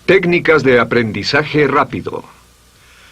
Técnicas de aprendizaje rápido.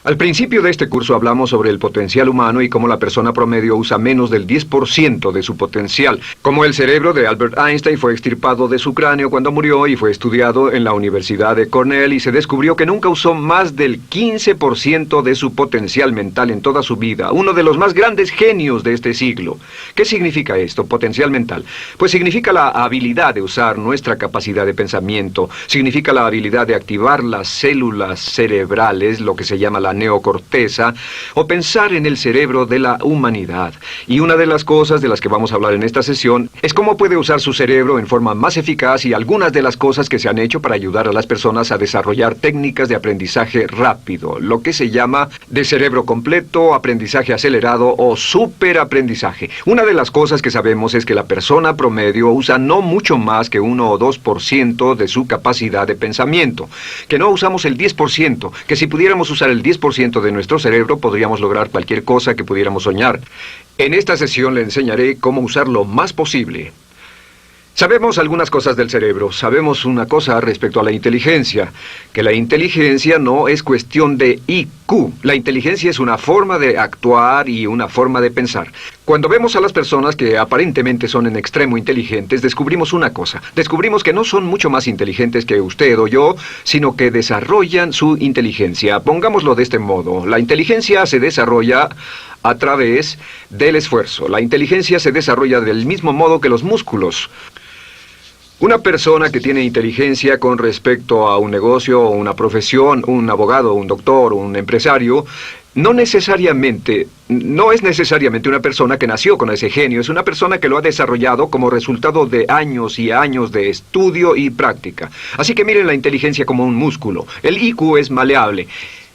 Al principio de este curso hablamos sobre el potencial humano y cómo la persona promedio usa menos del 10% de su potencial. Como el cerebro de Albert Einstein fue extirpado de su cráneo cuando murió y fue estudiado en la Universidad de Cornell y se descubrió que nunca usó más del 15% de su potencial mental en toda su vida. Uno de los más grandes genios de este siglo. ¿Qué significa esto, potencial mental? Pues significa la habilidad de usar nuestra capacidad de pensamiento. Significa la habilidad de activar las células cerebrales, lo que se llama la neocorteza, o pensar en el cerebro de la humanidad. Y una de las cosas de las que vamos a hablar en esta sesión es cómo puede usar su cerebro en forma más eficaz y algunas de las cosas que se han hecho para ayudar a las personas a desarrollar técnicas de aprendizaje rápido, lo que se llama de cerebro completo, aprendizaje acelerado o superaprendizaje. Una de las cosas que sabemos es que la persona promedio usa no mucho más que 1 o 2% de su capacidad de pensamiento, que no usamos el 10%, que si pudiéramos usar el 10% de nuestro cerebro podríamos lograr cualquier cosa que pudiéramos soñar. En esta sesión le enseñaré cómo usar lo más posible. Sabemos algunas cosas del cerebro. Sabemos una cosa respecto a la inteligencia, que la inteligencia no es cuestión de IQ. La inteligencia es una forma de actuar y una forma de pensar. Cuando vemos a las personas que aparentemente son en extremo inteligentes, descubrimos una cosa. Descubrimos que no son mucho más inteligentes que usted o yo, sino que desarrollan su inteligencia. Pongámoslo de este modo. La inteligencia se desarrolla a través del esfuerzo. La inteligencia se desarrolla del mismo modo que los músculos. Una persona que tiene inteligencia con respecto a un negocio o una profesión, un abogado, un doctor, un empresario, no es necesariamente una persona que nació con ese genio, es una persona que lo ha desarrollado como resultado de años y años de estudio y práctica. Así que miren la inteligencia como un músculo. El IQ es maleable.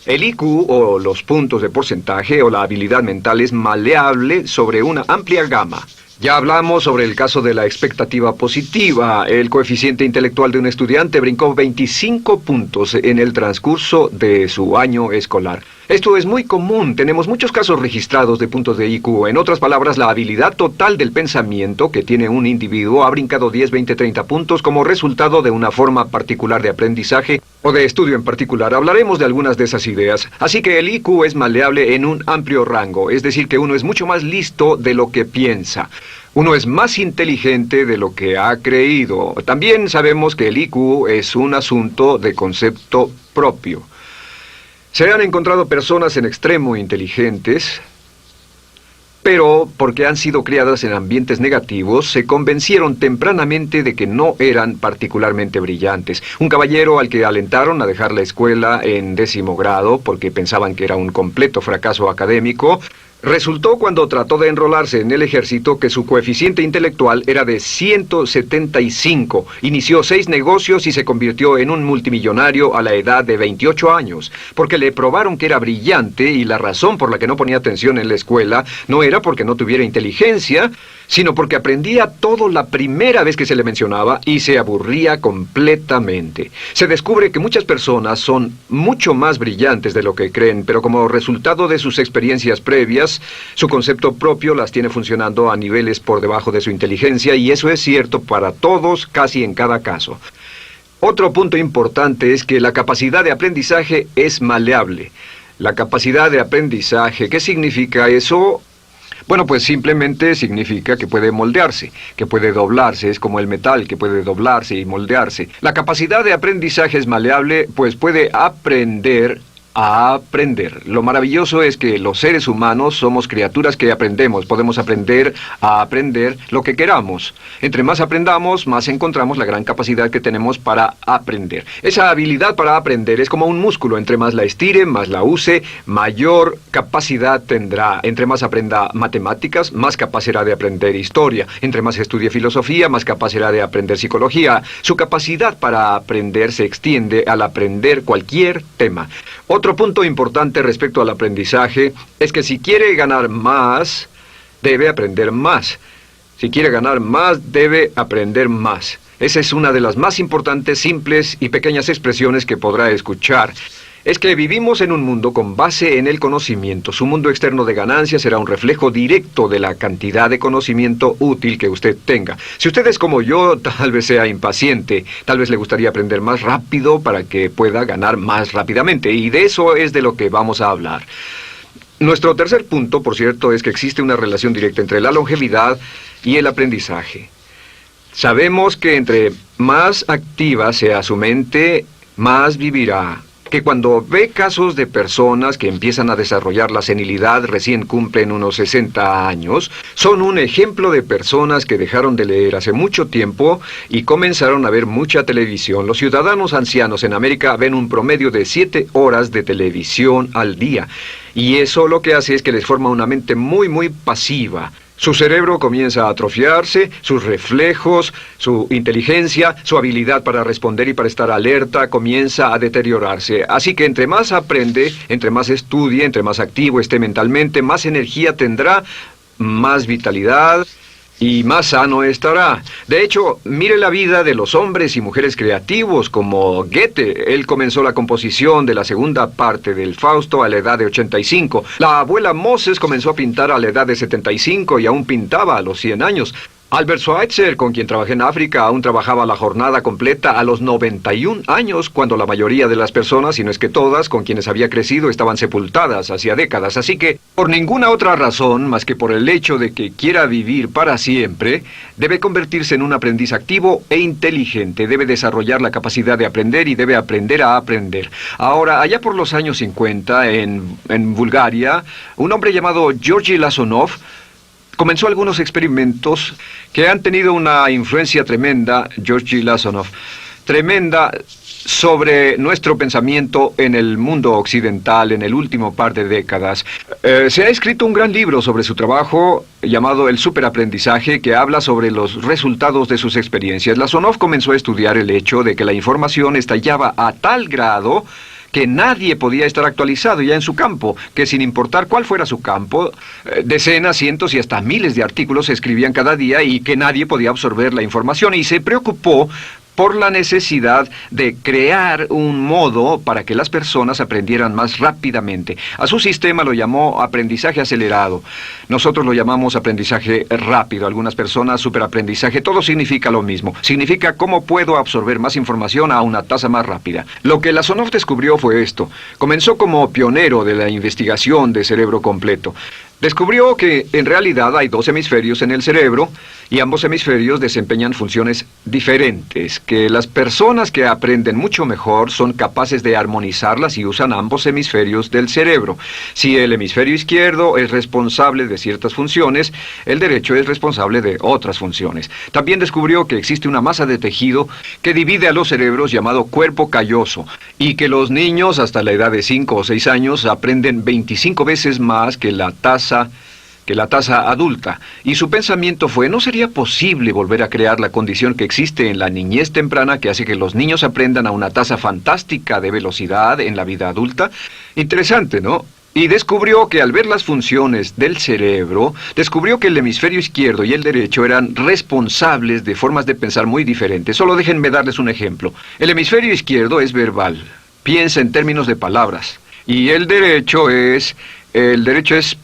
El IQ, o los puntos de porcentaje, o la habilidad mental es maleable sobre una amplia gama. Ya hablamos sobre el caso de la expectativa positiva. El coeficiente intelectual de un estudiante brincó 25 puntos en el transcurso de su año escolar. Esto es muy común. Tenemos muchos casos registrados de puntos de IQ. En otras palabras, la habilidad total del pensamiento que tiene un individuo ha brincado 10, 20, 30 puntos como resultado de una forma particular de aprendizaje o de estudio en particular. Hablaremos de algunas de esas ideas. Así que el IQ es maleable en un amplio rango, es decir, que uno es mucho más listo de lo que piensa. Uno es más inteligente de lo que ha creído. También sabemos que el IQ es un asunto de concepto propio. Se han encontrado personas en extremo inteligentes, pero porque han sido criadas en ambientes negativos, se convencieron tempranamente de que no eran particularmente brillantes. Un caballero al que alentaron a dejar la escuela en 10º grado porque pensaban que era un completo fracaso académico, resultó cuando trató de enrolarse en el ejército que su coeficiente intelectual era de 175. Inició 6 negocios y se convirtió en un multimillonario a la edad de 28 años, porque le probaron que era brillante y la razón por la que no ponía atención en la escuela no era porque no tuviera inteligencia, sino porque aprendía todo la primera vez que se le mencionaba y se aburría completamente. Se descubre que muchas personas son mucho más brillantes de lo que creen, pero como resultado de sus experiencias previas, su concepto propio las tiene funcionando a niveles por debajo de su inteligencia, y eso es cierto para todos, casi en cada caso. Otro punto importante es que la capacidad de aprendizaje es maleable. La capacidad de aprendizaje, ¿qué significa eso? Bueno, pues simplemente significa que puede moldearse, que puede doblarse, es como el metal que puede doblarse y moldearse. La capacidad de aprendizaje es maleable, pues puede aprender a aprender. Lo maravilloso es que los seres humanos somos criaturas que aprendemos. Podemos aprender a aprender lo que queramos. Entre más aprendamos, más encontramos la gran capacidad que tenemos para aprender. Esa habilidad para aprender es como un músculo. Entre más la estire, más la use, mayor capacidad tendrá. Entre más aprenda matemáticas, más capaz será de aprender historia. Entre más estudie filosofía, más capaz será de aprender psicología. Su capacidad para aprender se extiende al aprender cualquier tema. Otro punto importante respecto al aprendizaje es que si quiere ganar más, debe aprender más. Si quiere ganar más, debe aprender más. Esa es una de las más importantes, simples y pequeñas expresiones que podrá escuchar. es que vivimos en un mundo con base en el conocimiento. Su mundo externo de ganancia será un reflejo directo de la cantidad de conocimiento útil que usted tenga. Si usted es como yo, tal vez sea impaciente, tal vez le gustaría aprender más rápido para que pueda ganar más rápidamente, y de eso es de lo que vamos a hablar. Nuestro tercer punto, por cierto, es que existe una relación directa entre la longevidad y el aprendizaje. Sabemos que entre más activa sea su mente, más vivirá. Que cuando ve casos de personas que empiezan a desarrollar la senilidad recién cumplen unos 60 años, son un ejemplo de personas que dejaron de leer hace mucho tiempo y comenzaron a ver mucha televisión. Los ciudadanos ancianos en América ven un promedio de 7 horas de televisión al día, y eso lo que hace es que les forma una mente muy pasiva. Su cerebro comienza a atrofiarse, sus reflejos, su inteligencia, su habilidad para responder y para estar alerta comienza a deteriorarse. Así que entre más aprende, entre más estudie, entre más activo esté mentalmente, más energía tendrá, más vitalidad y más sano estará. De hecho, mire la vida de los hombres y mujeres creativos como Goethe. Él comenzó la composición de la segunda parte del Fausto a la edad de 85. La abuela Moses comenzó a pintar a la edad de 75 y aún pintaba a los 100 años. Albert Schweitzer, con quien trabajé en África, aún trabajaba la jornada completa a los 91 años, cuando la mayoría de las personas, si no es que todas, con quienes había crecido, estaban sepultadas hacía décadas. Así que, por ninguna otra razón, más que por el hecho de que quiera vivir para siempre, debe convertirse en un aprendiz activo e inteligente. Debe desarrollar la capacidad de aprender y debe aprender a aprender. Ahora, allá por los años 50, en Bulgaria, un hombre llamado Georgy Lasonov comenzó algunos experimentos que han tenido una influencia tremenda, Georgy Lasonov, tremenda sobre nuestro pensamiento en el mundo occidental en el último par de décadas. Se ha escrito un gran libro sobre su trabajo llamado El Superaprendizaje, que habla sobre los resultados de sus experiencias. Lasonov comenzó a estudiar el hecho de que la información estallaba a tal grado que nadie podía estar actualizado ya en su campo, que sin importar cuál fuera su campo, decenas, cientos y hasta miles de artículos se escribían cada día y que nadie podía absorber la información, y se preocupó por la necesidad de crear un modo para que las personas aprendieran más rápidamente. A su sistema lo llamó aprendizaje acelerado. Nosotros lo llamamos aprendizaje rápido. Algunas personas superaprendizaje. Todo significa lo mismo. Significa cómo puedo absorber más información a una tasa más rápida. Lo que Lasonov descubrió fue esto. Comenzó como pionero de la investigación de cerebro completo. Descubrió que en realidad hay 2 hemisferios en el cerebro y ambos hemisferios desempeñan funciones diferentes, que las personas que aprenden mucho mejor son capaces de armonizarlas y usan ambos hemisferios del cerebro. Si el hemisferio izquierdo es responsable de ciertas funciones, el derecho es responsable de otras funciones. También descubrió que existe una masa de tejido que divide a los cerebros llamado cuerpo calloso, y que los niños hasta la edad de 5 o 6 años aprenden 25 veces más que la tasa adulta. Y su pensamiento fue: ¿no sería posible volver a crear la condición que existe en la niñez temprana que hace que los niños aprendan a una tasa fantástica de velocidad en la vida adulta? Interesante, ¿no? Y descubrió que al ver las funciones del cerebro, descubrió que el hemisferio izquierdo y el derecho eran responsables de formas de pensar muy diferentes. Solo déjenme darles un ejemplo. El hemisferio izquierdo es verbal, piensa en términos de palabras, y el derecho es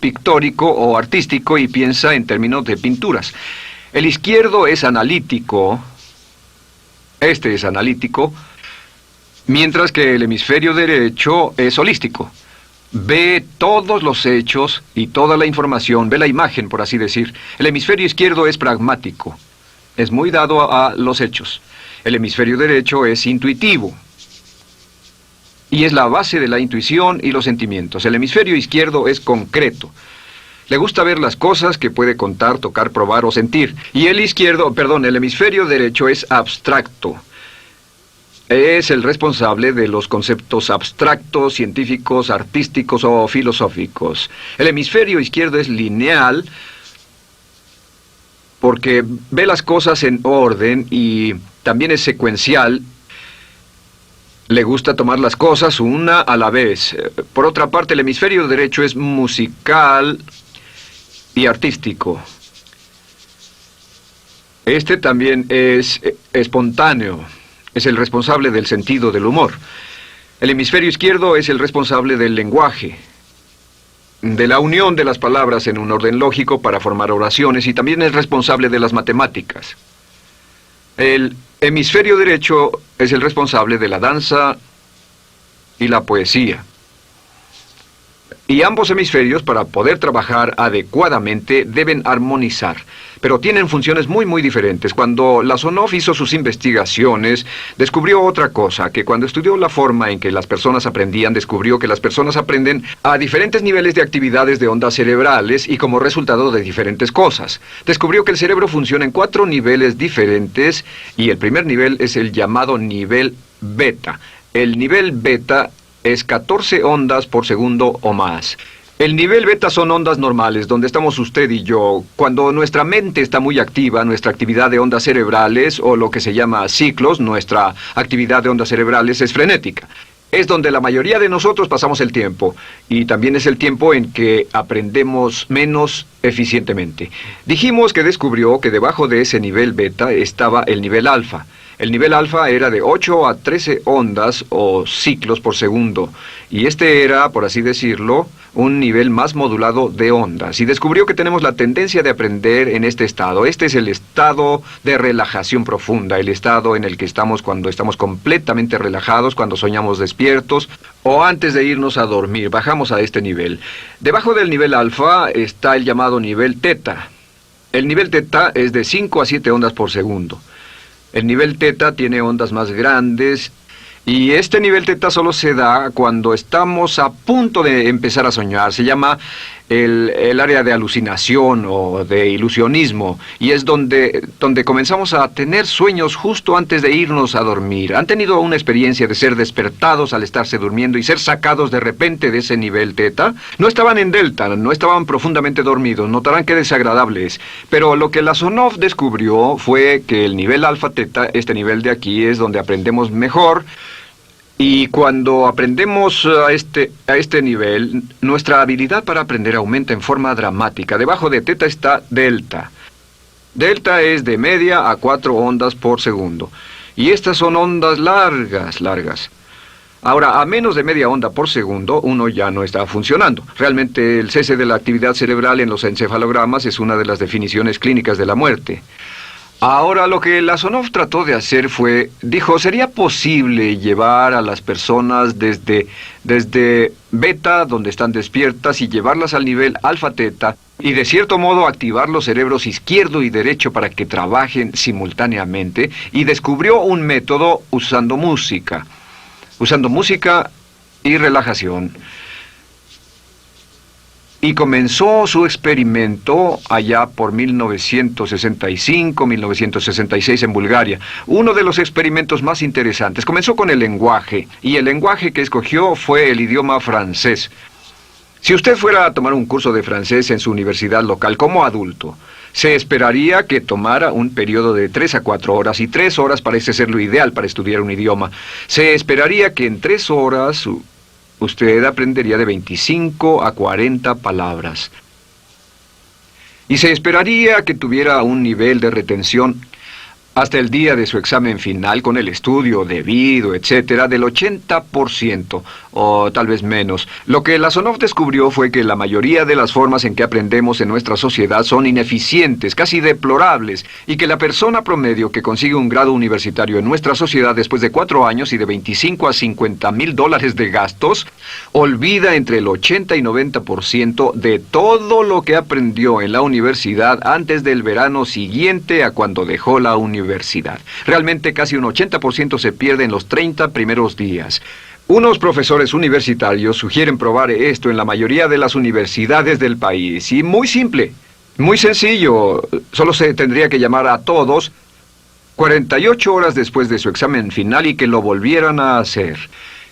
pictórico o artístico y piensa en términos de pinturas. El izquierdo es analítico, este es analítico, mientras que el hemisferio derecho es holístico. Ve todos los hechos y toda la información, ve la imagen, por así decir. El hemisferio izquierdo es pragmático, es muy dado a los hechos. El hemisferio derecho es intuitivo, y es la base de la intuición y los sentimientos. El hemisferio izquierdo es concreto. Le gusta ver las cosas que puede contar, tocar, probar o sentir. Y el hemisferio derecho es abstracto. Es el responsable de los conceptos abstractos, científicos, artísticos o filosóficos. El hemisferio izquierdo es lineal porque ve las cosas en orden y también es secuencial. Le gusta tomar las cosas una a la vez. Por otra parte, el hemisferio derecho es musical y artístico. Este también es espontáneo. Es el responsable del sentido del humor. El hemisferio izquierdo es el responsable del lenguaje, de la unión de las palabras en un orden lógico para formar oraciones, y también es responsable de las matemáticas. El hemisferio derecho es el responsable de la danza y la poesía. Y ambos hemisferios, para poder trabajar adecuadamente, deben armonizar. Pero tienen funciones muy diferentes. Cuando Lasonov hizo sus investigaciones, descubrió otra cosa, que cuando estudió la forma en que las personas aprendían, descubrió que las personas aprenden a diferentes niveles de actividades de ondas cerebrales y como resultado de diferentes cosas. Descubrió que el cerebro funciona en 4 niveles diferentes, y el primer nivel es el llamado nivel beta. El nivel beta es 14 ondas por segundo o más. El nivel beta son ondas normales, donde estamos usted y yo. Cuando nuestra mente está muy activa, nuestra actividad de ondas cerebrales, o lo que se llama ciclos, nuestra actividad de ondas cerebrales es frenética. Es donde la mayoría de nosotros pasamos el tiempo, y también es el tiempo en que aprendemos menos eficientemente. Dijimos que descubrió que debajo de ese nivel beta estaba el nivel alfa. El nivel alfa era de 8 a 13 ondas o ciclos por segundo, y este era, por así decirlo, un nivel más modulado de ondas. Y descubrió que tenemos la tendencia de aprender en este estado. Este es el estado de relajación profunda, el estado en el que estamos cuando estamos completamente relajados, cuando soñamos despiertos, o antes de irnos a dormir. Bajamos a este nivel. Debajo del nivel alfa está el llamado nivel teta. El nivel teta es de 5 a 7 ondas por segundo. El nivel teta tiene ondas más grandes, y este nivel teta solo se da cuando estamos a punto de empezar a soñar. Se llama el área de alucinación o de ilusionismo, y es donde comenzamos a tener sueños justo antes de irnos a dormir. ¿Han tenido una experiencia de ser despertados al estarse durmiendo y ser sacados de repente de ese nivel teta? No estaban en delta, no estaban profundamente dormidos. Notarán qué desagradable es. Pero lo que Lasonov descubrió fue que el nivel alfa teta, este nivel de aquí, es donde aprendemos mejor. Y cuando aprendemos a este nivel, nuestra habilidad para aprender aumenta en forma dramática. Debajo de teta está delta. Delta es de media a 4 ondas por segundo. Y estas son ondas largas. Ahora, a menos de media onda por segundo, uno ya no está funcionando. Realmente, el cese de la actividad cerebral en los encefalogramas es una de las definiciones clínicas de la muerte. Ahora, lo que Lasonov trató de hacer fue, dijo, ¿sería posible llevar a las personas desde beta, donde están despiertas, y llevarlas al nivel alfa-teta, y de cierto modo activar los cerebros izquierdo y derecho para que trabajen simultáneamente? Y descubrió un método usando música y relajación. Y comenzó su experimento allá por 1965, 1966 en Bulgaria. Uno de los experimentos más interesantes. Comenzó con el lenguaje, y el lenguaje que escogió fue el idioma francés. Si usted fuera a tomar un curso de francés en su universidad local como adulto, se esperaría que tomara un periodo de 3 a 4 horas, y 3 horas parece ser lo ideal para estudiar un idioma. Se esperaría que en 3 horas usted aprendería de 25 a 40 palabras. Y se esperaría que tuviera un nivel de retención hasta el día de su examen final, con el estudio debido, etcétera, del 80%, o tal vez menos. Lo que Lasonov descubrió fue que la mayoría de las formas en que aprendemos en nuestra sociedad son ineficientes, casi deplorables, y que la persona promedio que consigue un grado universitario en nuestra sociedad después de 4 años y de 25 a 50 mil dólares de gastos, olvida entre el 80 y 90% de todo lo que aprendió en la universidad antes del verano siguiente a cuando dejó la universidad. Realmente casi un 80% se pierde en los 30 primeros días. Unos profesores universitarios sugieren probar esto en la mayoría de las universidades del país. Y muy simple, muy sencillo. Solo se tendría que llamar a todos 48 horas después de su examen final y que lo volvieran a hacer.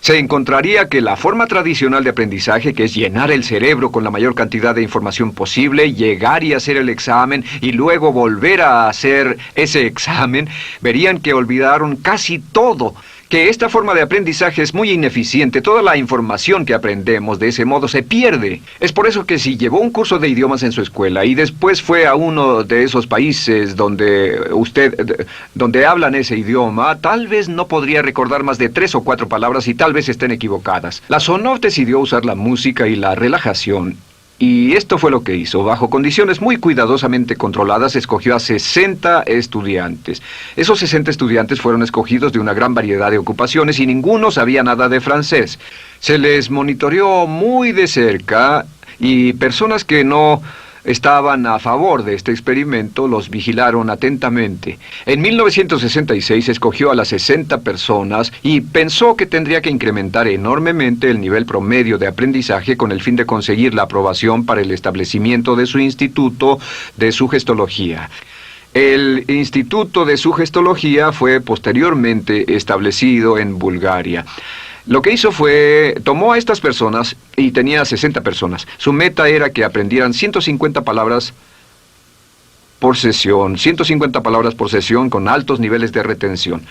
Se encontraría que la forma tradicional de aprendizaje, que es llenar el cerebro con la mayor cantidad de información posible, llegar y hacer el examen y luego volver a hacer ese examen, verían que olvidaron casi todo. que esta forma de aprendizaje es muy ineficiente. Toda la información que aprendemos de ese modo se pierde. Es por eso que si llevó un curso de idiomas en su escuela y después fue a uno de esos países donde hablan ese idioma, tal vez no podría recordar más de 3 o 4 palabras y tal vez estén equivocadas. La Sonov decidió usar la música y la relajación. Y esto fue lo que hizo. Bajo condiciones muy cuidadosamente controladas, escogió a 60 estudiantes. Esos 60 estudiantes fueron escogidos de una gran variedad de ocupaciones y ninguno sabía nada de francés. Se les monitoreó muy de cerca y personas que no estaban a favor de este experimento los vigilaron atentamente. En 1966 escogió a las 60 personas y pensó que tendría que incrementar enormemente el nivel promedio de aprendizaje con el fin de conseguir la aprobación para el establecimiento de su instituto de sugestología. El Instituto de Sugestología fue posteriormente establecido en Bulgaria. Lo que hizo fue, tomó a estas personas, y tenía 60 personas. Su meta era que aprendieran 150 palabras por sesión, 150 palabras por sesión con altos niveles de retención.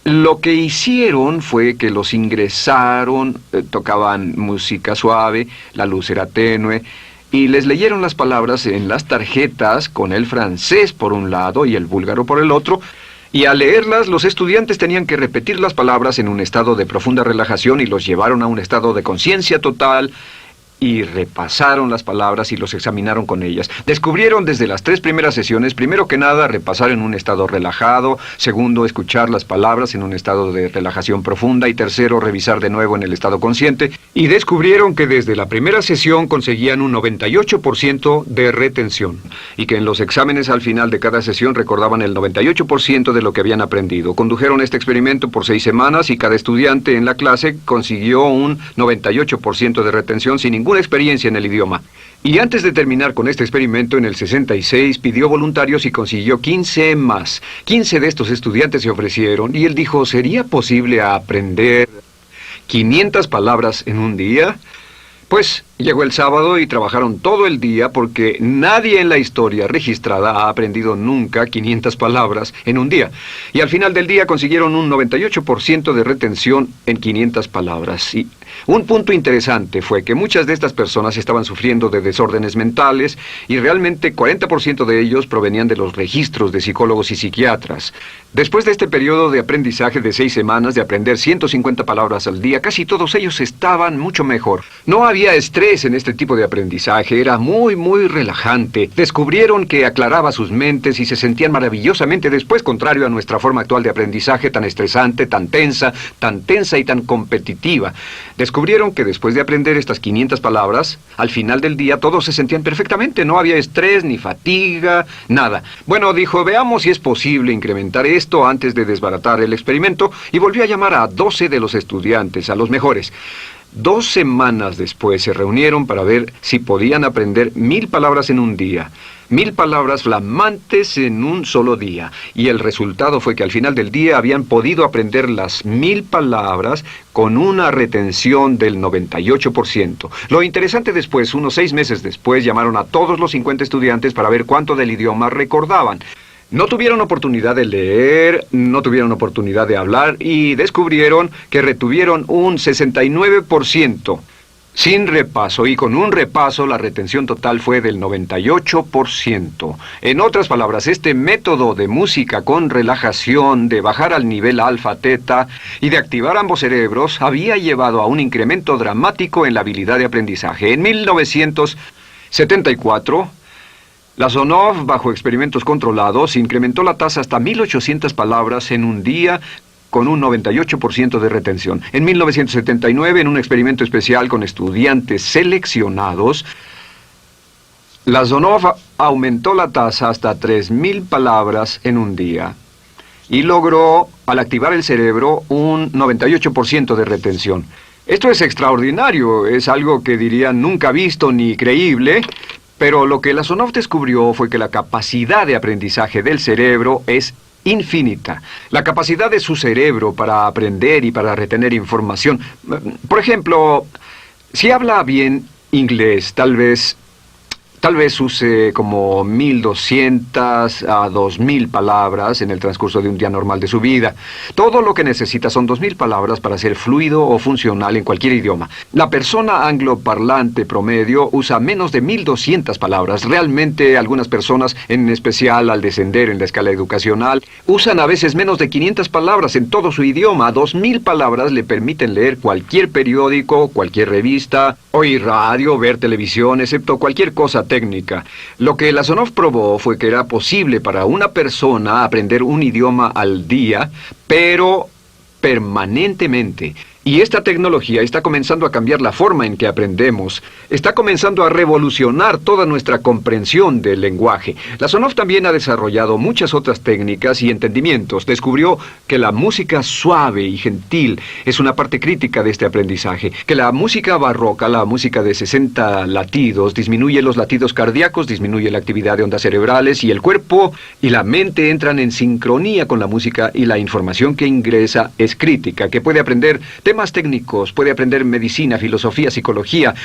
Lo que hicieron fue que los ingresaron, tocaban música suave, la luz era tenue, y les leyeron las palabras en las tarjetas con el francés por un lado y el búlgaro por el otro. Y al leerlas, los estudiantes tenían que repetir las palabras en un estado de profunda relajación y los llevaron a un estado de conciencia total y repasaron las palabras y los examinaron con ellas. Descubrieron desde las 3 primeras sesiones, primero que nada, repasar en un estado relajado, segundo, escuchar las palabras en un estado de relajación profunda y tercero, revisar de nuevo en el estado consciente. Y descubrieron que desde la primera sesión conseguían un 98% de retención y que en los exámenes al final de cada sesión recordaban el 98% de lo que habían aprendido. Condujeron este experimento por 6 semanas y cada estudiante en la clase consiguió un 98% de retención sin ninguna experiencia en el idioma. Y antes de terminar con este experimento, en el 66 pidió voluntarios y consiguió 15 más. 15 de estos estudiantes se ofrecieron y él dijo, ¿sería posible aprender 500 palabras en un día? Pues llegó el sábado y trabajaron todo el día porque nadie en la historia registrada ha aprendido nunca 500 palabras en un día. Y al final del día consiguieron un 98% de retención en 500 palabras. Y un punto interesante fue que muchas de estas personas estaban sufriendo de desórdenes mentales y realmente 40% de ellos provenían de los registros de psicólogos y psiquiatras. Después de este periodo de aprendizaje de 6 semanas, de aprender 150 palabras al día, casi todos ellos estaban mucho mejor. No había estrés en este tipo de aprendizaje, era muy relajante. Descubrieron que aclaraba sus mentes y se sentían maravillosamente después, contrario a nuestra forma actual de aprendizaje tan estresante, tan tensa y tan competitiva. Descubrieron que después de aprender estas 500 palabras, al final del día todos se sentían perfectamente, no había estrés ni fatiga, nada. Bueno, dijo, veamos si es posible incrementar esto antes de desbaratar el experimento, y volvió a llamar a 12 de los estudiantes, a los mejores. 2 semanas después se reunieron para ver si podían aprender 1000 palabras en un día. 1000 palabras flamantes en un solo día. Y el resultado fue que al final del día habían podido aprender las 1000 palabras con una retención del 98%. Lo interesante después, unos 6 meses después, llamaron a todos los 50 estudiantes para ver cuánto del idioma recordaban. No tuvieron oportunidad de leer, no tuvieron oportunidad de hablar y descubrieron que retuvieron un 69%. Sin repaso, y con un repaso la retención total fue del 98%. En otras palabras, este método de música con relajación, de bajar al nivel alfa-teta y de activar ambos cerebros, había llevado a un incremento dramático en la habilidad de aprendizaje. En 1974... la Sonov, bajo experimentos controlados, incrementó la tasa hasta 1800 palabras en un día con un 98% de retención. En 1979, en un experimento especial con estudiantes seleccionados, la Sonov aumentó la tasa hasta 3000 palabras en un día y logró, al activar el cerebro, un 98% de retención. Esto es extraordinario, es algo que dirían nunca visto ni creíble. Pero lo que la Sonov descubrió fue que la capacidad de aprendizaje del cerebro es infinita. La capacidad de su cerebro para aprender y para retener información. Por ejemplo, si habla bien inglés, tal vez Tal vez use como 1.200 a 2.000 palabras en el transcurso de un día normal de su vida. Todo lo que necesita son 2.000 palabras para ser fluido o funcional en cualquier idioma. La persona angloparlante promedio usa menos de 1.200 palabras. Realmente algunas personas, en especial al descender en la escala educacional, usan a veces menos de 500 palabras en todo su idioma. 2.000 palabras le permiten leer cualquier periódico, cualquier revista, oír radio, ver televisión, excepto cualquier cosa técnica. Lo que Lasonov probó fue que era posible para una persona aprender un idioma al día, pero permanentemente. Y esta tecnología está comenzando a cambiar la forma en que aprendemos. Está comenzando a revolucionar toda nuestra comprensión del lenguaje. Lasonov también ha desarrollado muchas otras técnicas y entendimientos. Descubrió que la música suave y gentil es una parte crítica de este aprendizaje. Que la música barroca, la música de 60 latidos, disminuye los latidos cardíacos, disminuye la actividad de ondas cerebrales y el cuerpo y la mente entran en sincronía con la música y la información que ingresa es crítica, que puede aprender temas técnicos, puede aprender medicina, filosofía, psicología.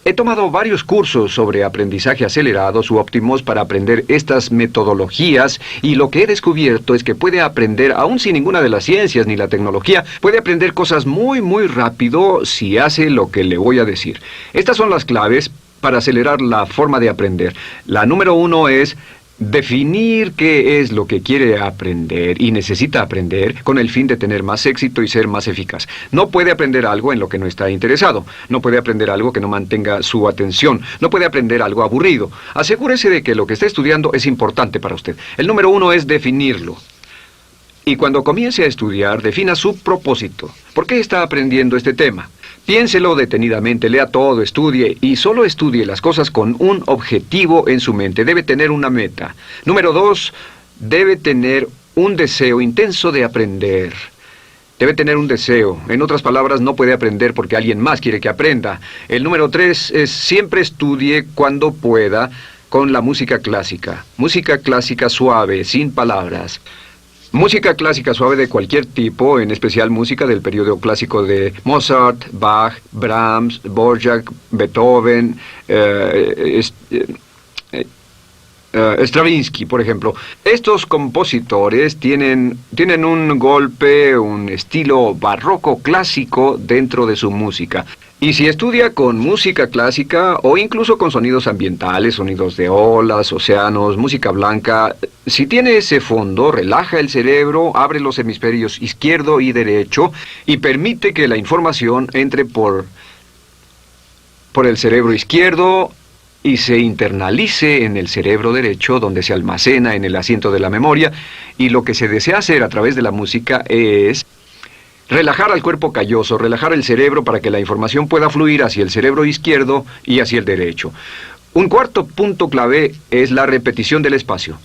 He tomado varios cursos sobre aprendizaje acelerado, su óptimos para aprender estas metodologías y lo que he descubierto es que puede aprender, aún sin ninguna de las ciencias ni la tecnología, puede aprender cosas muy rápido si hace lo que le voy a decir. Estas son las claves para acelerar la forma de aprender. La número 1 es definir qué es lo que quiere aprender y necesita aprender con el fin de tener más éxito y ser más eficaz. No puede aprender algo en lo que no está interesado. No puede aprender algo que no mantenga su atención. No puede aprender algo aburrido. Asegúrese de que lo que está estudiando es importante para usted. El número 1 es definirlo. Y cuando comience a estudiar, defina su propósito. ¿Por qué está aprendiendo este tema? Piénselo detenidamente, lea todo, estudie y solo estudie las cosas con un objetivo en su mente. Debe tener una meta. Número 2, debe tener un deseo intenso de aprender. Debe tener un deseo. En otras palabras, no puede aprender porque alguien más quiere que aprenda. El número 3 es siempre estudie cuando pueda con la música clásica. Música clásica suave, sin palabras. Música clásica suave de cualquier tipo, en especial música del periodo clásico de Mozart, Bach, Brahms, Dvorak, Beethoven, Stravinsky, por ejemplo. Estos compositores tienen un golpe, un estilo barroco clásico dentro de su música. Y si estudia con música clásica o incluso con sonidos ambientales, sonidos de olas, océanos, música blanca, si tiene ese fondo, relaja el cerebro, abre los hemisferios izquierdo y derecho y permite que la información entre por el cerebro izquierdo y se internalice en el cerebro derecho, donde se almacena en el asiento de la memoria, y lo que se desea hacer a través de la música es relajar al cuerpo calloso, relajar el cerebro para que la información pueda fluir hacia el cerebro izquierdo y hacia el derecho. Un cuarto punto clave es la repetición del espacio.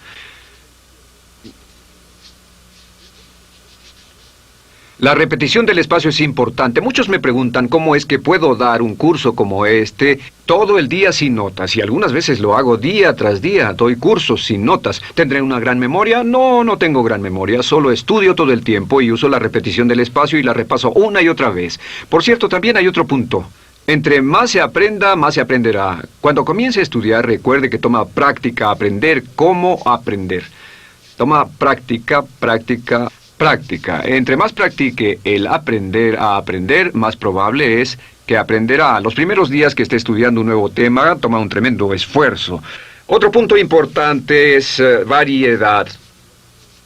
La repetición del espacio es importante. Muchos me preguntan cómo es que puedo dar un curso como este todo el día sin notas. Y algunas veces lo hago día tras día. Doy cursos sin notas. ¿Tendré una gran memoria? No, no tengo gran memoria. Solo estudio todo el tiempo y uso la repetición del espacio y la repaso una y otra vez. Por cierto, también hay otro punto. Entre más se aprenda, más se aprenderá. Cuando comience a estudiar, recuerde que toma práctica aprender cómo aprender. Toma práctica. Práctica. Entre más practique el aprender a aprender, más probable es que aprenderá. Los primeros días que esté estudiando un nuevo tema, toma un tremendo esfuerzo. Otro punto importante es variedad.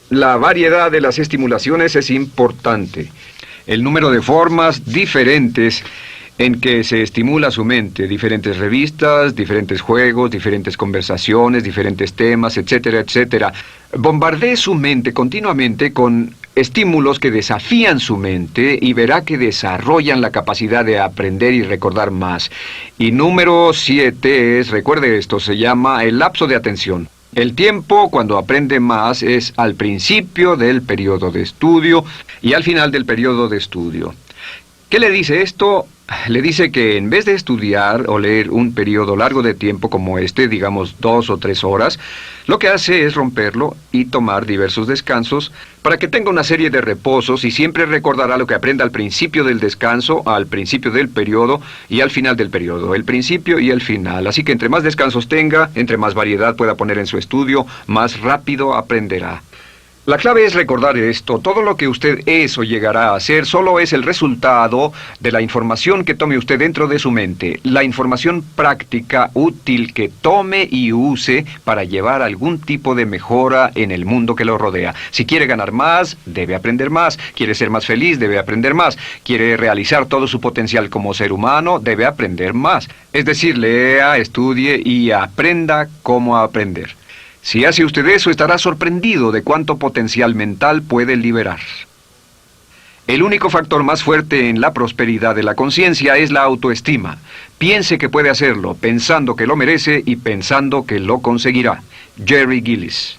La variedad de las estimulaciones es importante. El número de formas diferentes en que se estimula su mente, diferentes revistas, diferentes juegos, diferentes conversaciones, diferentes temas, etcétera, etcétera. Bombardee su mente continuamente con estímulos que desafían su mente y verá que desarrollan la capacidad de aprender y recordar más. Y número 7 es, recuerde esto, se llama el lapso de atención. El tiempo, cuando aprende más, es al principio del periodo de estudio y al final del periodo de estudio. ¿Qué le dice esto? Le dice que en vez de estudiar o leer un periodo largo de tiempo como este, digamos 2 o 3 horas, lo que hace es romperlo y tomar diversos descansos para que tenga una serie de reposos y siempre recordará lo que aprenda al principio del descanso, al principio del periodo y al final del periodo, el principio y el final. Así que entre más descansos tenga, entre más variedad pueda poner en su estudio, más rápido aprenderá. La clave es recordar esto: todo lo que usted es o llegará a hacer solo es el resultado de la información que tome usted dentro de su mente, la información práctica, útil que tome y use para llevar algún tipo de mejora en el mundo que lo rodea. Si quiere ganar más, debe aprender más. Quiere ser más feliz, debe aprender más. Quiere realizar todo su potencial como ser humano, debe aprender más. Es decir, lea, estudie y aprenda cómo aprender. Si hace usted eso, estará sorprendido de cuánto potencial mental puede liberar. El único factor más fuerte en la prosperidad de la conciencia es la autoestima. Piense que puede hacerlo, pensando que lo merece y pensando que lo conseguirá. Jerry Gillis.